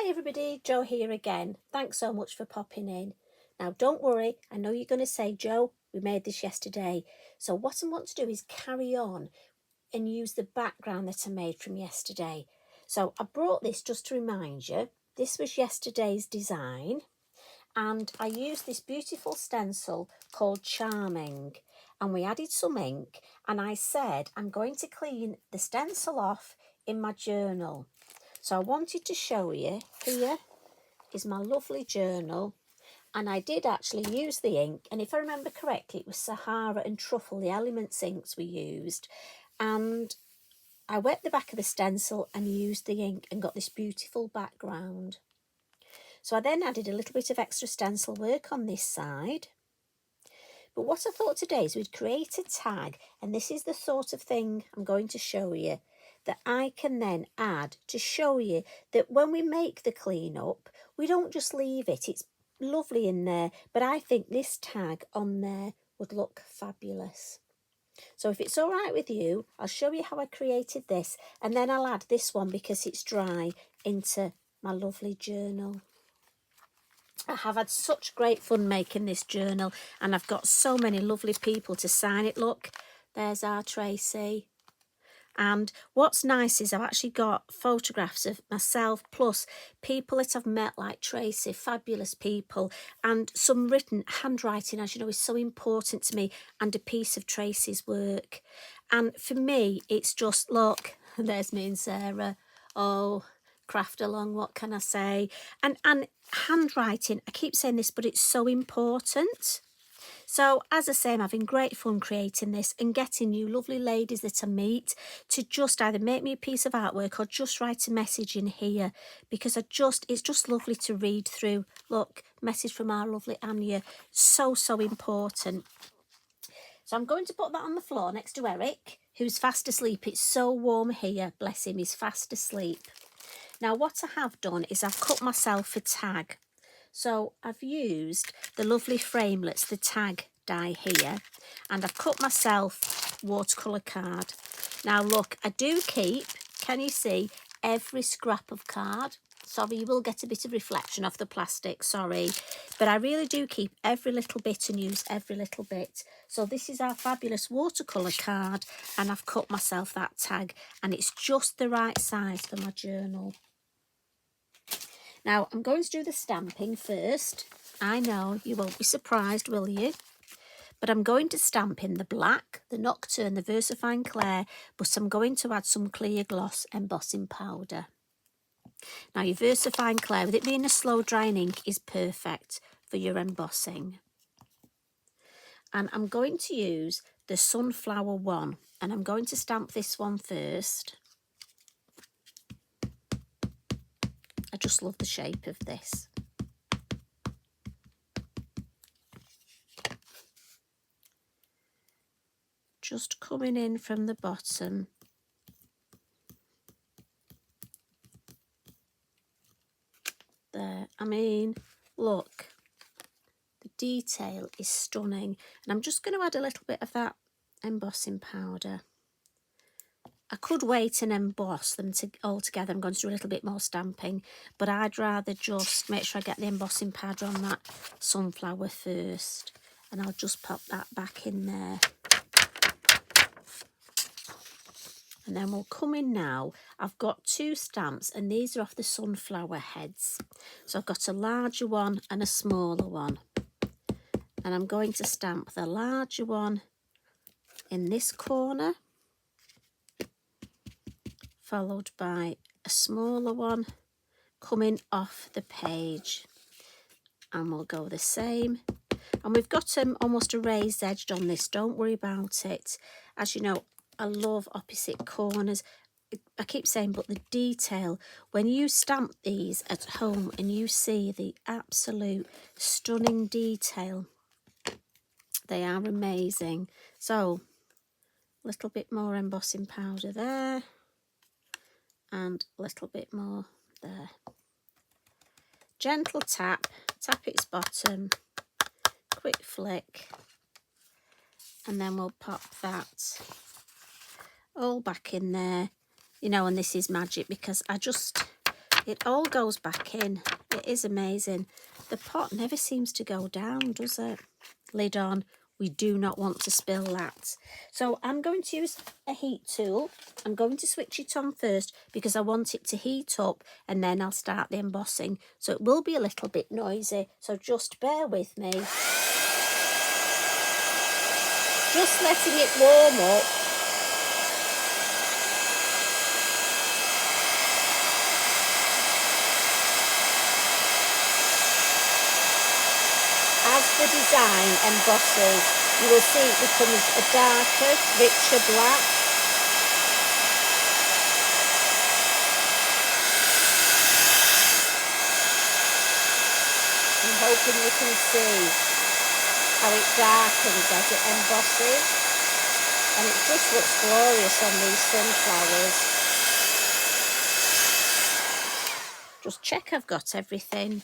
Hi everybody, Jo here again. Thanks so much for popping in. Now don't worry, I know you're going to say, Jo, we made this yesterday. So what I want to do is carry on and use the background that I made from yesterday. So I brought this just to remind you, this was yesterday's design. And I used this beautiful stencil called Charming. And we added some ink and I said I'm going to clean the stencil off in my journal. So I wanted to show you, here is my lovely journal, and I did actually use the ink, and if I remember correctly it was Sahara and Truffle, the Elements inks we used, and I wet the back of the stencil and used the ink and got this beautiful background. So I then added a little bit of extra stencil work on this side. But what I thought today is we'd create a tag, and this is the sort of thing I'm going to show you that I can then add to show you that when we make the clean up, we don't just leave it. It's lovely in there, but I think this tag on there would look fabulous. So if it's all right with you, I'll show you how I created this, and then I'll add this one because it's dry into my lovely journal. I have had such great fun making this journal, and I've got so many lovely people to sign it. Look, there's our Tracy. And what's nice is I've actually got photographs of myself plus people that I've met like Tracy, fabulous people, and some written handwriting, as you know, is so important to me, and a piece of Tracy's work. And for me, it's just, look, there's me and Sarah. Oh, craft along, what can I say? And handwriting, I keep saying this, but it's so important. So as I say, I'm having great fun creating this and getting you lovely ladies that I meet to just either make me a piece of artwork or just write a message in here, because it's just lovely to read through. Look, message from our lovely Anya, so important. So I'm going to put that on the floor next to Eric, who's fast asleep. It's so warm here, bless him, he's fast asleep. Now what I have done is I've cut myself a tag. So I've used the lovely framelets, the tag die here, and I've cut myself watercolour card. Now look, I do keep, can you see, every scrap of card. Sorry, you will get a bit of reflection off the plastic, sorry. But I really do keep every little bit and use every little bit. So this is our fabulous watercolour card, and I've cut myself that tag, and it's just the right size for my journal. Now, I'm going to do the stamping first. I know, you won't be surprised, will you? But I'm going to stamp in the black, the Nocturne, the Versafine Clair, but I'm going to add some clear gloss embossing powder. Now, your Versafine Clair, with it being a slow drying ink, is perfect for your embossing. And I'm going to use the Sunflower one, and I'm going to stamp this one first. I just love the shape of this. Just coming in from the bottom. There, I mean, look, the detail is stunning. And I'm just going to add a little bit of that embossing powder. I could wait and emboss them all together. I'm going to do a little bit more stamping, but I'd rather just make sure I get the embossing powder on that sunflower first. And I'll just pop that back in there. And then we'll come in now. I've got two stamps, and these are off the sunflower heads. So I've got a larger one and a smaller one. And I'm going to stamp the larger one in this corner, followed by a smaller one coming off the page. And we'll go the same. And we've got almost a raised edge on this, don't worry about it. As you know, I love opposite corners. I keep saying, but the detail, when you stamp these at home and you see the absolute stunning detail, they are amazing. So, a little bit more embossing powder there, and a little bit more there. Gentle tap, tap its bottom, quick flick, and then we'll pop that all back in there. You know, and this is magic because It all goes back in. It is amazing. The pot never seems to go down, does it? Lid on. We do not want to spill that. So I'm going to use a heat tool. I'm going to switch it on first because I want it to heat up, and then I'll start the embossing. So it will be a little bit noisy. So just bear with me. Just letting it warm up. As the design embosses, you will see it becomes a darker, richer black. I'm hoping you can see how it darkens as it embosses. And it just looks glorious on these sunflowers. Just check I've got everything.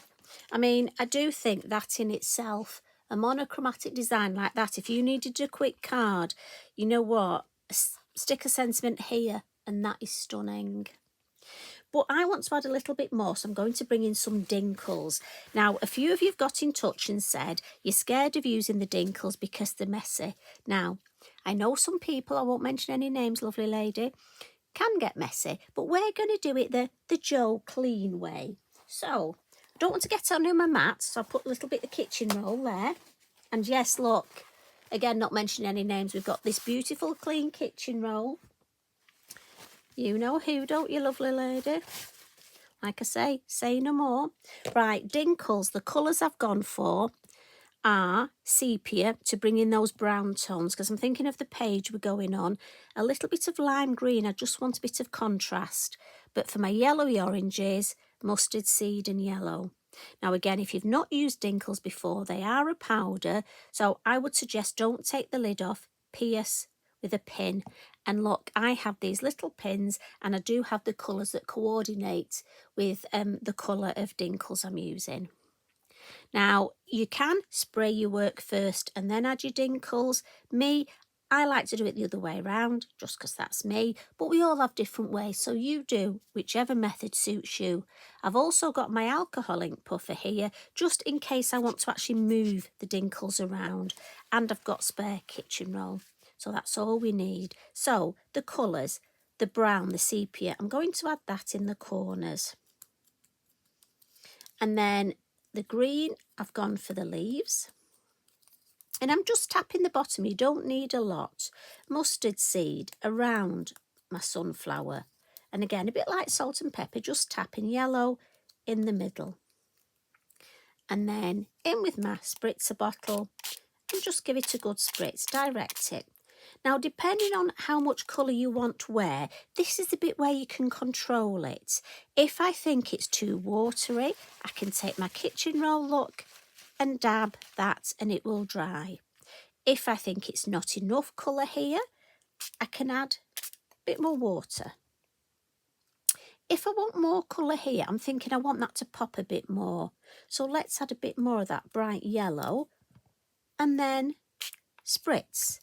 I mean, I do think that in itself, a monochromatic design like that, if you needed a quick card, you know what? Stick a sentiment here, and that is stunning. But I want to add a little bit more, so I'm going to bring in some Dinkles. Now, a few of you have got in touch and said you're scared of using the Dinkles because they're messy. Now, I know some people, I won't mention any names, lovely lady, can get messy, but we're going to do it the Joe clean way. So, I don't want to get onto my mat, so I'll put a little bit of kitchen roll there. And yes, look, again, not mentioning any names, we've got this beautiful clean kitchen roll. You know who, don't you, lovely lady? Like I say no more. Right, Dinkles, the colours I've gone for are Sepia, to bring in those brown tones, because I'm thinking of the page we're going on. A little bit of lime green, I just want a bit of contrast. But for my yellowy oranges, mustard seed and yellow. Now again, if you've not used Dinkles before, they are a powder, so I would suggest don't take the lid off, pierce with a pin. And look, I have these little pins, and I do have the colours that coordinate with the colour of Dinkles I'm using. Now, you can spray your work first and then add your Dinkles. Me, I like to do it the other way around, just because that's me, but we all have different ways, so you do whichever method suits you. I've also got my alcohol ink puffer here, just in case I want to actually move the Dinkles around, and I've got spare kitchen roll, so that's all we need. So, the colours, the brown, the sepia, I'm going to add that in the corners. And then the green, I've gone for the leaves. And I'm just tapping the bottom, you don't need a lot. Mustard seed around my sunflower. And again, a bit like salt and pepper, just tapping yellow in the middle. And then in with my spritzer bottle and just give it a good spritz, direct it. Now, depending on how much colour you want where, this is the bit where you can control it. If I think it's too watery, I can take my kitchen roll, look, and dab that, and it will dry. If I think it's not enough colour here, I can add a bit more water. If I want more colour here, I'm thinking I want that to pop a bit more. So let's add a bit more of that bright yellow, and then spritz.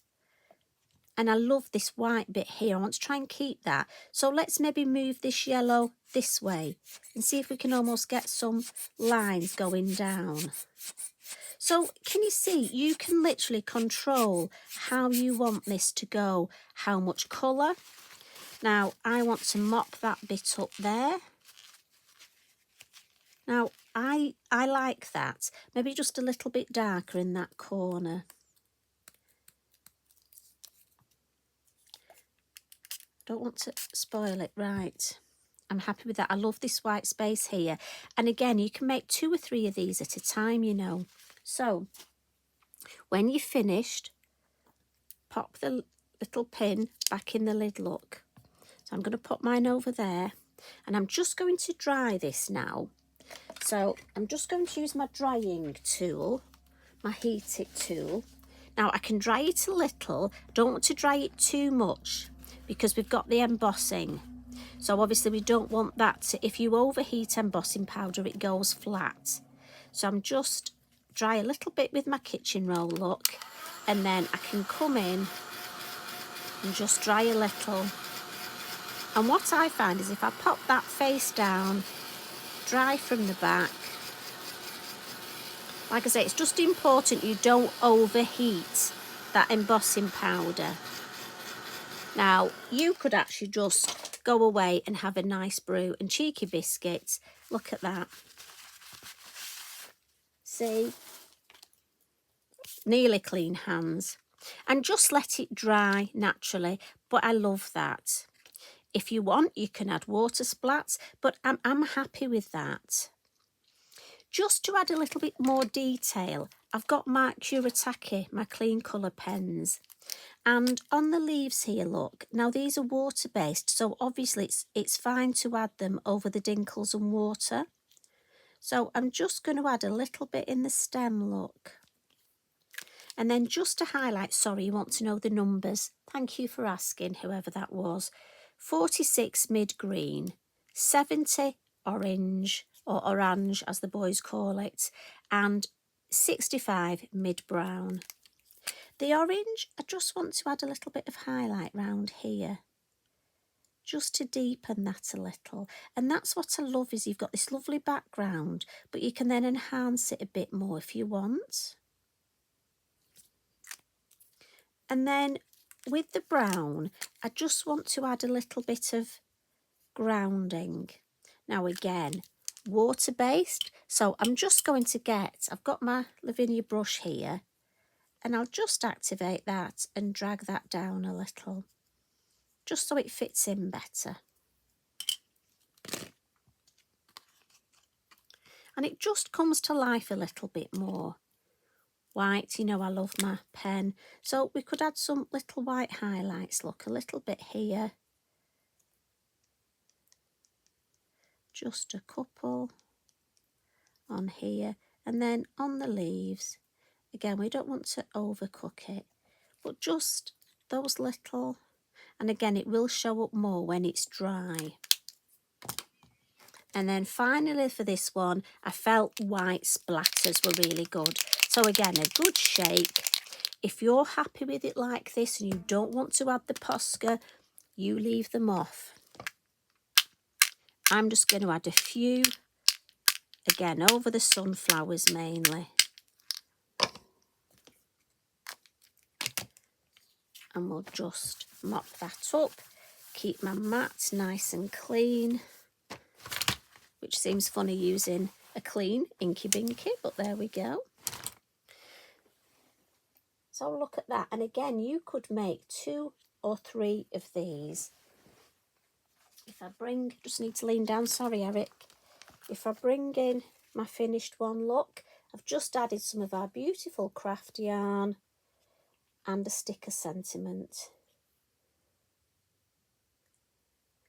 And I love this white bit here. I want to try and keep that. So let's maybe move this yellow this way and see if we can almost get some lines going down. So can you see, you can literally control how you want this to go, how much colour. Now, I want to mop that bit up there. Now, I like that. Maybe just a little bit darker in that corner. Don't want to spoil it, right. I'm happy with that. I love this white space here. And again, you can make 2 or 3 of these at a time, you know. So, when you're finished, pop the little pin back in the lid, look. So I'm going to put mine over there. And I'm just going to dry this now. So, I'm just going to use my drying tool, my heat it tool. Now, I can dry it a little. Don't want to dry it too much, because we've got the embossing. So obviously we don't want that to, if you overheat embossing powder, it goes flat. So I'm just dry a little bit with my kitchen roll, look, and then I can come in and just dry a little. And what I find is if I pop that face down dry from the back. Like I say, it's just important you don't overheat that embossing powder. Now, you could actually just go away and have a nice brew and cheeky biscuits. Look at that. See? Nearly clean hands. And just let it dry naturally. But I love that. If you want, you can add water splats, but I'm happy with that. Just to add a little bit more detail, I've got my Kuretake, my clean colour pens. And on the leaves here, look, now these are water-based, so obviously it's fine to add them over the Dinkles and water. So I'm just going to add a little bit in the stem, look. And then just to highlight, sorry, you want to know the numbers. Thank you for asking, whoever that was. 46 mid-green, 70 orange, or orange as the boys call it, and 65 mid-brown. The orange, I just want to add a little bit of highlight round here, just to deepen that a little. And that's what I love, is you've got this lovely background, but you can then enhance it a bit more if you want. And then with the brown, I just want to add a little bit of grounding. Now again, water-based, so I'm just going to I've got my Lavinia brush here, and I'll just activate that and drag that down a little, just so it fits in better. And it just comes to life a little bit more. White, you know I love my pen. So we could add some little white highlights, look, a little bit here. Just a couple on here. And then on the leaves, again, we don't want to overcook it, but just those little, and again, it will show up more when it's dry. And then finally for this one, I felt white splatters were really good. So again, a good shake. If you're happy with it like this and you don't want to add the posca, you leave them off. I'm just going to add a few, again, over the sunflowers mainly. And we'll just mop that up, keep my mat nice and clean, which seems funny using a clean inky binky, but there we go. So look at that, and again, you could make 2 or 3 of these. If I bring, just need to lean down, sorry Eric. If I bring in my finished one, look, I've just added some of our beautiful craft yarn and a sticker sentiment.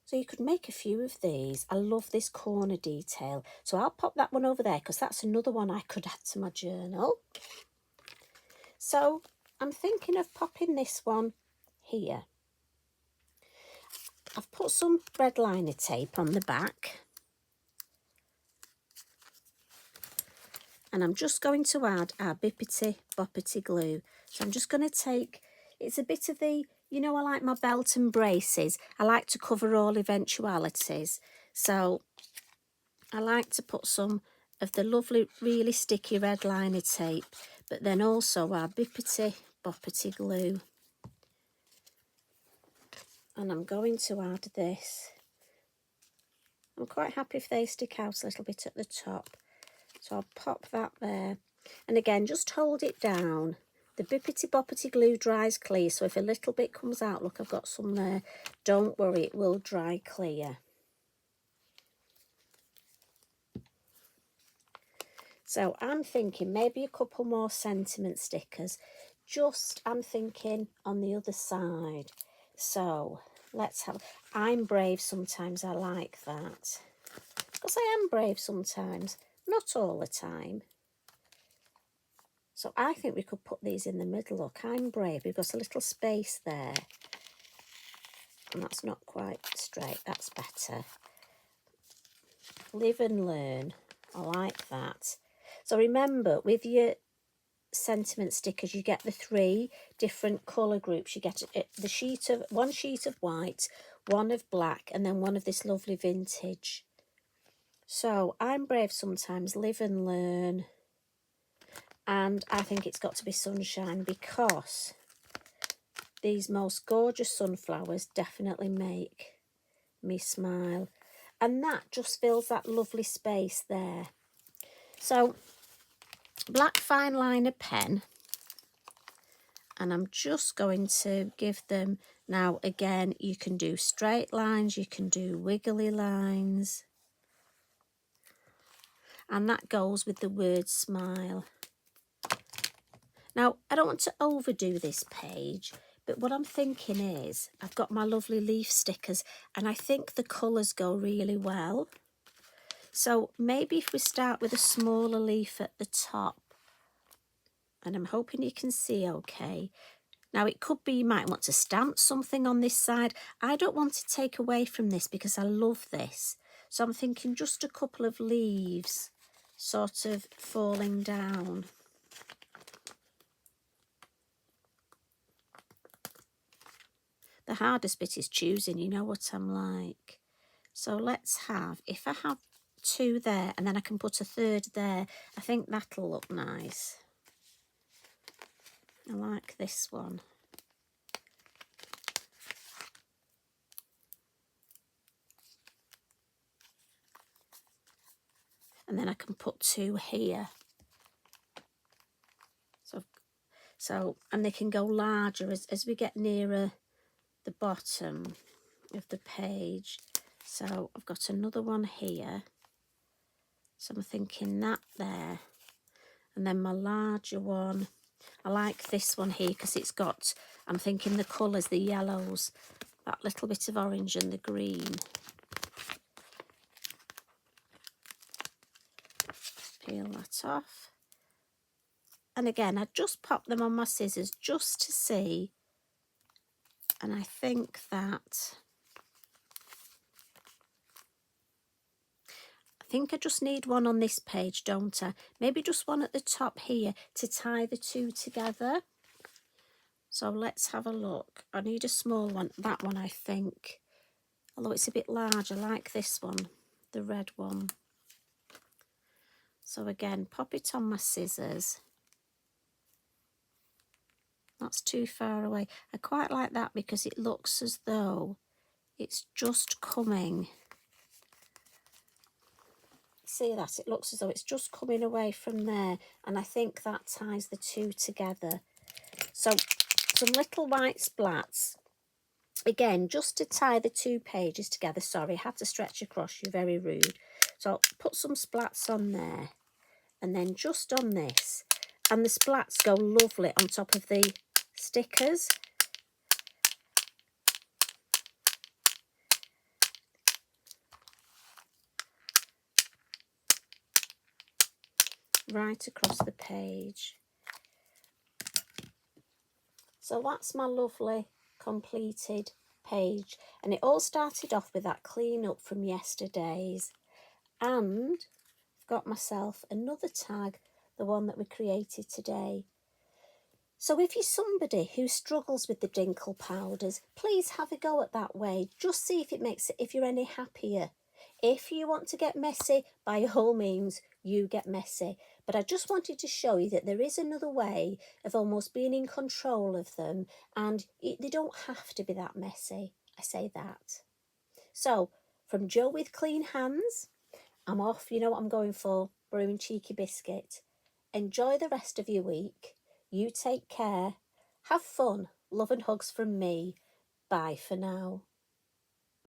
So you could make a few of these. I love this corner detail. So I'll pop that one over there because that's another one I could add to my journal. So I'm thinking of popping this one here. I've put some red liner tape on the back. And I'm just going to add our bippity boppity glue. So I'm just going to take, it's a bit of the, you know, I like my belt and braces. I like to cover all eventualities. So I like to put some of the lovely, really sticky red liner tape, but then also our bippity boppity glue. And I'm going to add this. I'm quite happy if they stick out a little bit at the top. So I'll pop that there. And again, just hold it down. The bippity boppity glue dries clear, so if a little bit comes out, look, I've got some there. Don't worry, it will dry clear. So I'm thinking maybe a couple more sentiment stickers. Just, I'm thinking on the other side. So let's have, I'm brave sometimes, I like that. Because I am brave sometimes, not all the time. So I think we could put these in the middle. Look, I'm brave. We've got a little space there. And that's not quite straight. That's better. Live and learn. I like that. So remember, with your sentiment stickers, you get the 3 different colour groups. You get the sheet of, one sheet of white, one of black, and then one of this lovely vintage. So I'm brave sometimes, live and learn. And I think it's got to be sunshine because these most gorgeous sunflowers definitely make me smile. And that just fills that lovely space there. So black fine liner pen. And I'm just going to give them, now again, you can do straight lines, you can do wiggly lines. And that goes with the word smile. Now, I don't want to overdo this page, but what I'm thinking is, I've got my lovely leaf stickers, and I think the colours go really well. So maybe if we start with a smaller leaf at the top, and I'm hoping you can see okay. Now, it could be you might want to stamp something on this side. I don't want to take away from this because I love this. So I'm thinking just a couple of leaves sort of falling down. The hardest bit is choosing, you know what I'm like. So let's have, if I have two there and then I can put a third there, I think that'll look nice. I like this one. And then I can put two here. So and they can go larger as we get nearer the bottom of the page. So I've got another one here. So I'm thinking that there. And then my larger one, I like this one here because it's got, I'm thinking the colours, the yellows, that little bit of orange and the green. Peel that off. And again, I just pop them on my scissors just to see. And I think that, I just need one on this page, don't I? Maybe just one at the top here to tie the two together. So let's have a look. I need a small one. That one, I think. Although it's a bit large, I like this one, the red one. So again, pop it on my scissors. That's too far away. I quite like that because it looks as though it's just coming. See that? It looks as though it's just coming away from there. And I think that ties the two together. So some little white splats. Again, just to tie the two pages together. Sorry, I had to stretch across, you're very rude. So I'll put some splats on there. And then just on this. And the splats go lovely on top of the stickers. Right across the page. So that's my lovely completed page, and it all started off with that clean up from yesterday's, and I've got myself another tag, the one that we created today. So if you're somebody who struggles with the Dinkle powders, please have a go at that way. Just see if it makes it, if you're any happier. If you want to get messy, by all means, you get messy. But I just wanted to show you that there is another way of almost being in control of them, and they don't have to be that messy. I say that. So, from Jo with clean hands, I'm off. You know what I'm going for? Brewing cheeky biscuit. Enjoy the rest of your week. You take care. Have fun. Love and hugs from me. Bye for now.